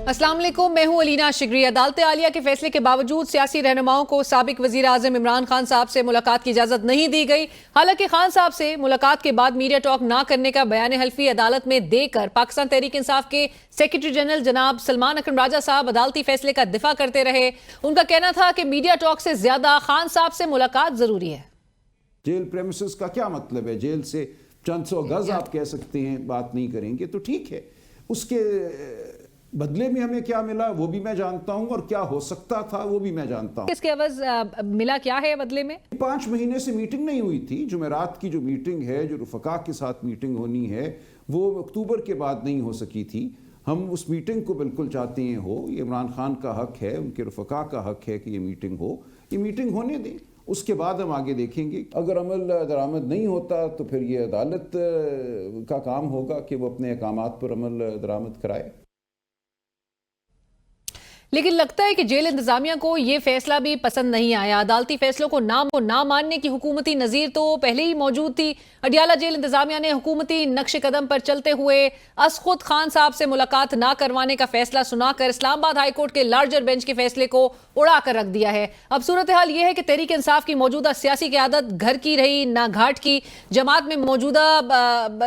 अस्सलाम वालेकुम, मैं हूं अलीना शिगरी। अदालत आलिया के फैसले के बावजूद सियासी रहनुमाओं को साबिक वजीर आजम इमरान खान साहब से मुलाकात की इजाजत नहीं दी गई। हालांकि खान साहब से मुलाकात के बाद मीडिया टॉक ना करने का बयान हल्फी अदालत में देकर पाकिस्तान तहरीक इंसाफ के सेक्रेटरी जनरल जनाब सलमान अकरम राजा साहब अदालती फैसले का दिफा करते रहे। उनका कहना था कि मीडिया टॉक से ज्यादा खान साहब से मुलाकात जरूरी है। जेल प्रेमिसेस का क्या मतलब है? जेल से चंद सौ गज आप कह सकते हैं बात नहीं करेंगे तो ठीक है, उसके बदले में हमें क्या मिला वो भी मैं जानता हूं और क्या हो सकता था वो भी मैं जानता हूं। इसके अवज मिला क्या है बदले में? 5 महीने से मीटिंग नहीं हुई थी। जुमेरात की जो मीटिंग है, जो रुफका के साथ मीटिंग होनी है, वो अक्टूबर के बाद नहीं हो सकी थी। हम उस मीटिंग को बिल्कुल चाहते हैं हो, ये इमरान खान का हक है, उनके रुफका का हक है कि ये मीटिंग हो। ये मीटिंग होने दें, उसके बाद हम आगे देखेंगे। अगर अमल दरामद नहीं होता तो फिर ये अदालत का काम होगा कि वो अपने अहकामात पर अमल दरामद कराए। लेकिन लगता है कि जेल इंतजामिया को यह फैसला भी पसंद नहीं आया। अदालती फैसलों को ना मानने की हुकूमती नजीर तो पहले ही मौजूद थी। अडियाला जेल इंतजामिया ने हुकूमती नक्श कदम पर चलते हुए खुद खान साहब से मुलाकात ना करवाने का फैसला सुनाकर इस्लामाबाद हाईकोर्ट के लार्जर बेंच के फैसले को उड़ा कर रख दिया है। अब सूरत हाल यह है कि तहरीक इंसाफ की मौजूदा सियासी क़यादत घर की रही ना घाट की। जमात में मौजूदा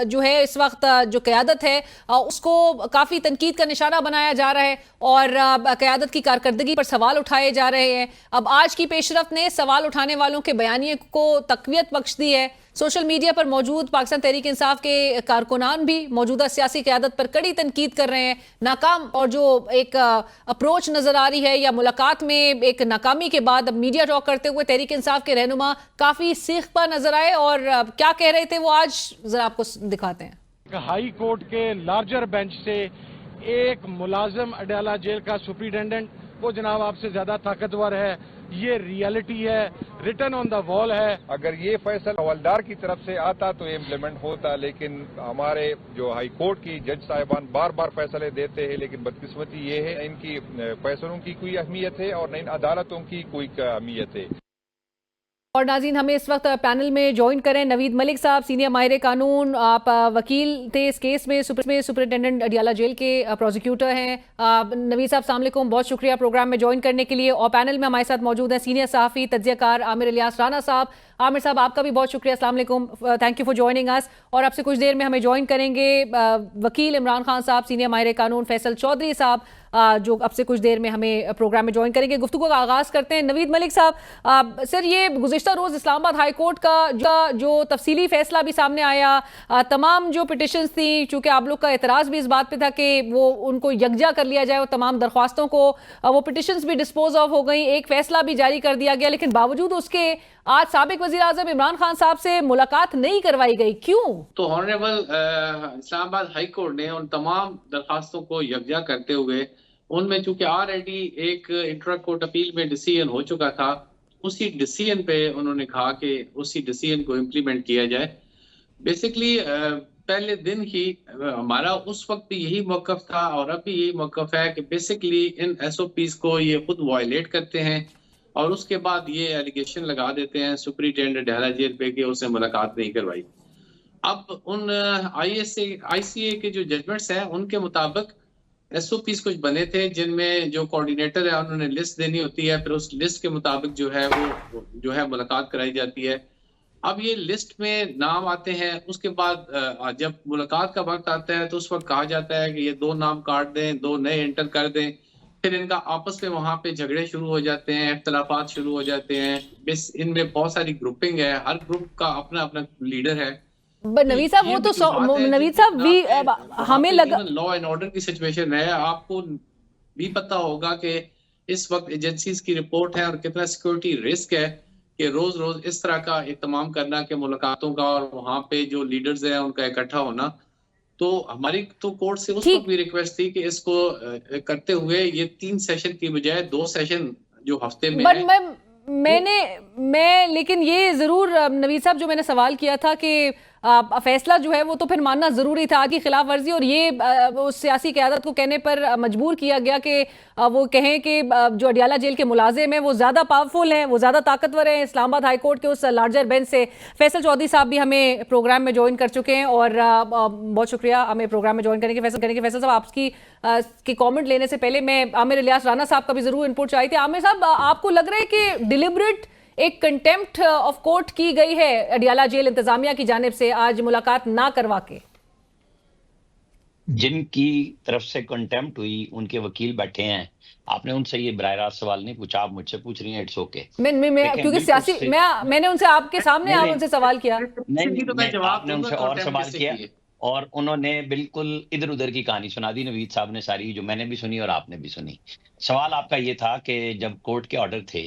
जो है इस वक्त जो क़यादत है उसको काफी तनकीद का निशाना बनाया जा रहा है और क़यादत की कारकर्दगी पर सवाल उठाए जा रहे हैं। अब आज की पेशरफ्त ने सवाल उठाने वालों के बयानिए को तक़वियत बख्श दी है। सोशल मीडिया पर मौजूद पाकिस्तान तहरीक इंसाफ के कारकुनान भी मौजूदा सियासी क़यादत पर कड़ी तनकीद कर रहे हैं। नाकाम और जो एक अप्रोच नजर आ रही है या मुलाकात में एक नाकामी के बाद अब मीडिया टॉक करते हुए तहरीक इंसाफ के रहनुमा काफी सीख पर नजर आए और क्या कह रहे थे वो आज जरा आपको दिखाते हैं। हाई कोर्ट के लार्जर बेंच से एक मुलाजिम अडियाला जेल का सुप्रिटेंडेंट, वो जनाब आपसे ज्यादा ताकतवर है, ये रियलिटी है, रिटन ऑन द वॉल है। अगर ये फैसला हवलदार की तरफ से आता तो ये इम्प्लीमेंट होता, लेकिन हमारे जो हाई कोर्ट की जज साहिबान बार बार फैसले देते हैं, लेकिन बदकिस्मती ये है इनकी फैसलों की कोई अहमियत है और न इन अदालतों की कोई अहमियत है। और नाज़रीन, हमें इस वक्त पैनल में ज्वाइन करें नवीद मलिक साहब, सीनियर माहिर कानून, आप वकील थे इस केस में, सुपरिटेंडेंट अडियाला जेल के प्रोसिक्यूटर हैं। नवीद साहब अस्सलाम वालेकुम, बहुत शुक्रिया प्रोग्राम में ज्वाइन करने के लिए। और पैनल में हमारे साथ मौजूद हैं सीनियर सहाफ़ी तज्ज़ियाकार आमिर इलियास राना साहब। आमिर साहब आपका भी बहुत शुक्रिया, अस्सलाम वालेकुम, thank you for joining us. और आपसे कुछ देर में हमें ज्वाइन करेंगे वकील इमरान खान साहब, सीनियर माहिर कानून फैसल चौधरी साहब, जो अब से कुछ देर में हमें प्रोग्राम में ज्वाइन करेंगे। गुफ्तगू का आगाज करते हैं। नवीद मलिक साहब, सर ये गुज़िश्ता रोज इस्लामाबाद हाई कोर्ट का जो तफसीली फैसला भी सामने आया, तमाम जो पिटिशंस थी, चूंकि आप लोग का एतराज भी इस बात पे था कि वो उनको यकजा कर लिया जाए और तमाम दरख्वास्तों को, वो पिटिशंस भी डिस्पोज ऑफ हो गई, एक फैसला भी जारी कर दिया गया, लेकिन बावजूद उसके आज साबिक वजीर आजम इमरान खान साहब से मुलाकात नहीं करवाई गई, क्यों? तो ऑनरेबल इस्लामाबाद हाई कोर्ट ने उन तमाम दरखास्तों को यकजा करते हुए उनमें चूंकि ऑलरेडी एक इंट्रा कोर्ट अपील में डिसीजन हो चुका था, उसी डिसीजन पे उन्होंने कहा कि उसी डिसीजन को इम्प्लीमेंट किया जाए। बेसिकली पहले दिन ही हमारा उस वक्त भी यही मौकफ था और अब भी यही मौकफ है कि बेसिकली इन SOPs को ये खुद वायलेट करते हैं और उसके बाद ये एलिगेशन लगा देते हैं सुप्रिटेंडेंट अडियाला जेल पे कि उसने मुलाकात नहीं करवाई। अब उन ICA के जो जजमेंट्स हैं उनके मुताबिक SOPs कुछ बने थे जिनमें जो कोऑर्डिनेटर है उन्होंने लिस्ट देनी होती है, फिर उस लिस्ट के मुताबिक जो है वो जो है मुलाकात कराई जाती है। अब ये लिस्ट में नाम आते हैं, उसके बाद जब मुलाकात का वक्त आता है तो उस वक्त कहा जाता है कि ये 2 नाम काट दें, 2 नए एंटर कर दें, फिर इनका आपस में वहां पे झगड़े शुरू हो जाते हैं, इख्तलाफात शुरू हो जाते हैं। इनमें बहुत सारी ग्रुपिंग है, हर ग्रुप का अपना अपना लीडर है। नवीद साहब, वो तो नवीद साहब भी हमें लगा लॉ एंड ऑर्डर की सिचुएशन है। आपको भी पता होगा कि इस वक्त एजेंसीज की रिपोर्ट है और कितना सिक्योरिटी रिस्क है कि रोज रोज इस तरह का इत्माम करना कि मुलाकातों का और वहां पे जो लीडर्स हैं उनका इकट्ठा होना। तो हमारी तो कोर्ट से उस वक्त भी रिक्वेस्ट थी कि इसको करते हुए ये 3 सेशन की बजाय 2 सेशन जो हफ्ते में है। मैं लेकिन ये जरूर नवीद साहब जो मैंने सवाल किया था कि फैसला जो है वो तो फिर मानना जरूरी था कि खिलाफ वर्जी, और ये उस सियासी क़यादत को कहने पर मजबूर किया गया कि वो कहें कि जो अडियाला जेल के मुलाजिम हैं वो ज़्यादा पावरफुल हैं, वो ज़्यादा ताकतवर हैं इस्लामाबाद हाई कोर्ट के उस लार्जर बेंच से। फैसल चौधरी साहब भी हमें प्रोग्राम में ज्वाइन कर चुके हैं और बहुत शुक्रिया हमें प्रोग्राम में ज्वाइन करने के। फैसल साहब, आपकी की कमेंट लेने से पहले मैं आमिर इलियास राना साहब का भी जरूर इनपुट चाहिए थी। आमिर साहब, आपको लग रहा है कि डिलिबरेट एक कंटेम्प्ट ऑफ कोर्ट की गई है अडियाला जेल इंतजामिया की जानिब से आज मुलाकात ना करवा के? जिनकी तरफ से कंटेम्प्ट हुई उनके वकील बैठे हैं, आपने उनसे ये बराह रास्त सवाल नहीं पूछा, आप मुझसे पूछ रही हैं। It's okay. मैं क्योंकि सियासी मैंने उनसे आपके सामने आप उनसे सवाल किया। आपने उनसे और सवाल किया और उन्होंने बिल्कुल इधर उधर की कहानी सुना दी। नवीद साहब ने सारी, जो मैंने भी सुनी और आपने भी सुनी। सवाल आपका ये था कि जब कोर्ट के ऑर्डर थे,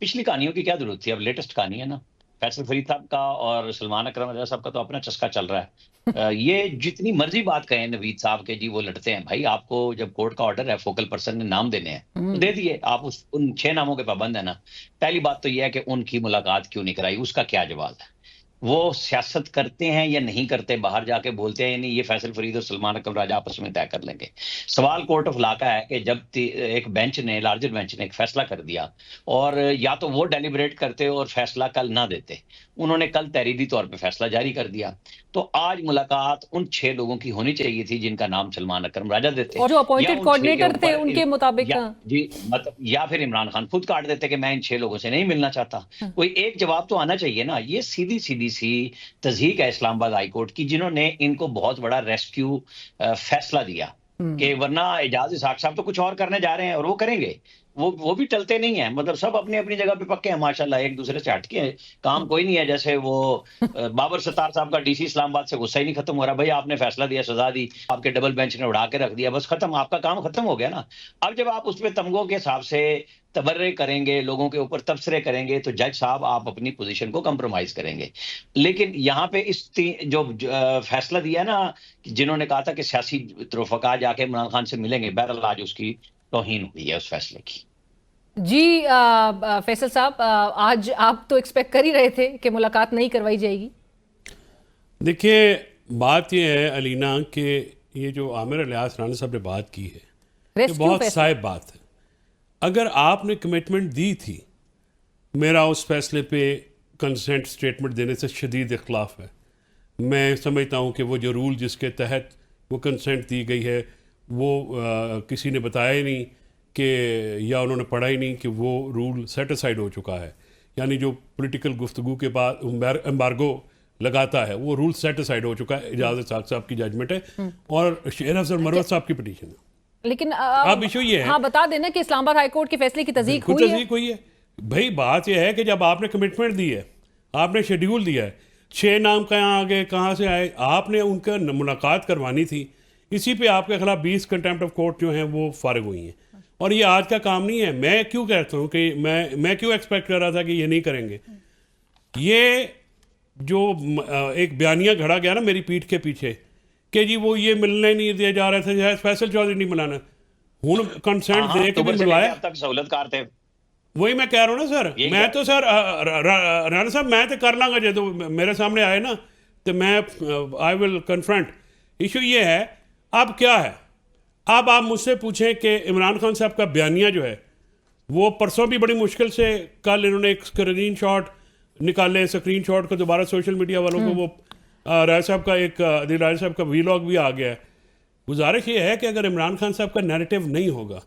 पिछली कहानियों की क्या जरूरत थी, अब लेटेस्ट कहानी है ना। फैसल फरीद साहब का और सलमान अकरम रजा साहब का तो अपना चस्का चल रहा है। ये जितनी मर्जी बात कहें नवीद साहब के, जी वो लड़ते हैं। भाई आपको जब कोर्ट का ऑर्डर है, फोकल पर्सन ने नाम देने हैं तो दे दिए, आप उन 6 नामों के पाबंद है ना। पहली बात तो यह है कि उनकी मुलाकात क्यों नहीं कराई, उसका क्या जवाब है। वो सियासत करते हैं या नहीं करते, बाहर जाके बोलते हैं नहीं, ये फैसल फरीद और सलमान अकरम राजा आपस में तय कर लेंगे। सवाल कोर्ट ऑफ लॉ का है कि जब एक बेंच ने, लार्जर बेंच ने एक फैसला कर दिया और या तो वो डेलिब्रेट करते और फैसला कल ना देते, उन्होंने कल तहरीरी तौर पे फैसला जारी कर दिया, तो आज मुलाकात उन 6 लोगों की होनी चाहिए थी जिनका नाम सलमान अकरम राजा देते, और जो अपॉइंटेड कोऑर्डिनेटर थे उनके मुताबिक जी, मतलब या फिर इमरान खान खुद काट देते कि मैं इन 6 लोगों से नहीं मिलना चाहता। कोई एक जवाब तो आना चाहिए ना। ये सीधी सी तज़हीक है इस्लामाबाद हाई कोर्ट की, जिन्होंने इनको बहुत बड़ा रेस्क्यू फैसला दिया कि वरना एजाज इसाक साहब तो कुछ और करने जा रहे हैं और वो करेंगे, वो भी टलते नहीं है। मतलब सब अपनी अपनी जगह पे पक्के हैं माशाल्लाह, एक दूसरे से हटके हैं, काम कोई नहीं है। जैसे वो बाबर सत्तार साहब का डीसी इस्लामाबाद से गुस्सा ही नहीं खत्म हो रहा। भाई आपने फैसला दिया, सजा दी, आपके डबल बेंच ने उड़ा के रख दिया, बस खत्म, आपका काम खत्म हो गया ना। अब जब आप उस पर तमगों के हिसाब से तबर्रे करेंगे, लोगों के ऊपर तबसरे करेंगे, तो जज साहब आप अपनी पोजीशन को कंप्रोमाइज करेंगे। लेकिन यहाँ पे इस जो फैसला दिया ना, जिन्होंने कहा था कि सियासी तरफका जाके इमरान खान से मिलेंगे, बहरहाल आज उसकी तौहीन हुई है उस फैसले की। जी फैसल साहब, आज आप तो एक्सपेक्ट कर ही रहे थे कि मुलाकात नहीं करवाई जाएगी। देखिए बात यह है अलीना कि ये जो आमिर इलियास राना साहब ने बात की है, ये बहुत साहिब बात है। अगर आपने कमिटमेंट दी थी, मेरा उस फैसले पे कंसेंट स्टेटमेंट देने से शदीद इख्लाफ है। मैं समझता हूँ कि वो जो रूल जिसके तहत वो कंसेंट दी गई है, वो किसी ने बताया ही नहीं कि, या उन्होंने पढ़ा ही नहीं कि वो रूल सेटिसाइड हो चुका है। यानी जो पॉलिटिकल गुफ्तगू के बाद एम्बार्गो लगाता है, वो रूल सेटिसाइड हो चुका है। एजाज इसाक साहब की जजमेंट है और शेर अफजल मरवत साहब की पिटीशन है। लेकिन अब इशू ये है, हाँ बता देना कि इस्लामाबाद हाई कोर्ट के फैसले की तस्दीक हुई है। भाई बात यह है कि जब आपने कमिटमेंट दी है, आपने शेड्यूल दिया है, 6 नाम कहाँ आ गए, कहाँ से आए, आपने उनका मुलाकात करवानी थी। इसी पे आपके खिलाफ 20 कंटेम्प्ट ऑफ कोर्ट जो हैं वो फारिग हुई हैं। और ये आज का काम नहीं है। मैं क्यों कहता हूँ कि मैं क्यों एक्सपेक्ट कर रहा था कि ये नहीं करेंगे। ये जो एक बयानिया घड़ा गया ना मेरी पीठ के पीछे कि जी वो ये मिलने नहीं दिया जा रहा था, फैसल चौधरी नहीं मिलाना, हूँ कंसेंट दे के बुलाया, तक सहूलतकार थे। वही मैं कह रहा हूँ ना सर। मैं तो सर राणा साहब मैं तो कर लांगा, जो तो मेरे सामने आए ना तो मैं आई विल कन्फ्रंट। इशू ये है अब क्या है, अब आप मुझसे पूछें कि इमरान खान साहब का बयानिया जो है वो परसों भी बड़ी मुश्किल से, कल इन्होंने एक स्क्रीन शॉट निकाले, स्क्रीन शॉट को दोबारा सोशल मीडिया वालों को, वो राय साहब का एक अदिल राय साहब का वीलॉग भी आ गया है। गुजारिश ये है कि अगर इमरान खान साहब का नैरेटिव नहीं होगा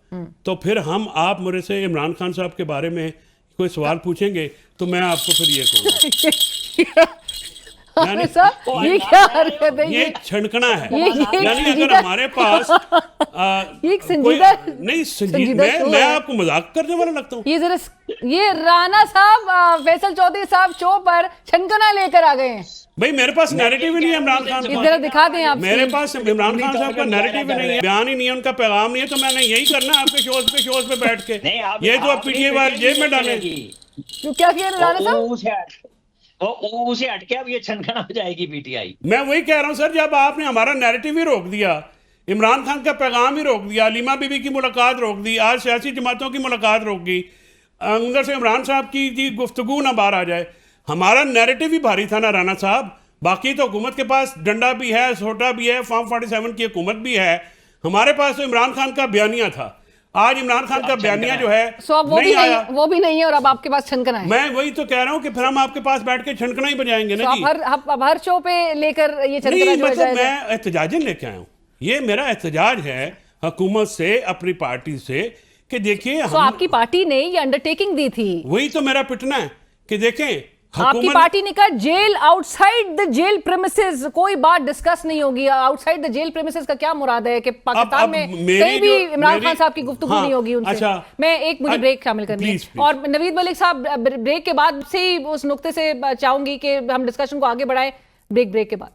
तो फिर आप मेरे से इमरान खान साहब के बारे में कोई सवाल पूछेंगे तो मैं आपको फिर ये कहूँगा ये क्या हरकत है, ये छनकना है। यानी अगर हमारे पास मैं आपको मजाक करने वाला लगता हूँ। ये राणा साहब फैसल चौधरी साहब शो पर छनकना लेकर आ गए हैं। भाई मेरे पास नैरेटिव ही नहीं है इमरान खान का, जरा दिखा दें आप। मेरे पास इमरान खान साहब का नैरेटिव ही नहीं है, बयान ही नहीं है, उनका पैगाम नहीं है। तो मैंने यही करना है आपके शोज पे बैठ के, ये जो आप पीटीए वाले जेब में डालेंगी। क्या किया राणा साहब, उसे हटके अब ये छनखना हो जाएगी पीटीआई। मैं वही कह रहा हूँ सर, जब आपने हमारा नैरेटिव ही रोक दिया, इमरान खान का पैगाम ही रोक दिया, अलीमा बीबी की मुलाकात रोक दी, आज सियासी जमातों की मुलाकात रोक दी, अंदर से इमरान साहब की गुफ्तगू ना बाहर आ जाए। हमारा नैरेटिव ही भारी था ना राणा साहब, बाकी तो हुकूमत के पास डंडा भी है, सोटा भी है, फॉर्म 47 की हुकूमत भी है। हमारे पास तो इमरान खान का बयानिया था। आज इमरान खान का बयानिया जो है वो भी नहीं है और अब आपके पास छनकना है। मैं वही तो कह रहा हूं कि फिर हम आपके पास बैठ के छनकना ही बजाएंगे ना जी। आप हर शो पे लेकर ये छनकना जो मतलब मैं एहतजाजन लेके आया हूं। ये मेरा एहतजाज है हुकूमत से, अपनी पार्टी से, कि देखिए आपकी पार्टी ने ये अंडरटेकिंग दी थी। वही तो मेरा पिटना है कि देखें आपकी पार्टी ने कहा jail outside the jail premises, कोई बात डिस्कस नहीं होगी। आउटसाइड द जेल प्रेमिसेस का क्या मुराद है कि पाकिस्तान में कहीं भी इमरान खान साहब की गुफ्तगू नहीं होगी उनसे? अच्छा, मैं मुझे ब्रेक शामिल करनी है और नवीद मलिक साहब ब्रेक के बाद से ही उस नुक्ते से चाहूंगी कि हम डिस्कशन को आगे बढ़ाएं। ब्रेक के बाद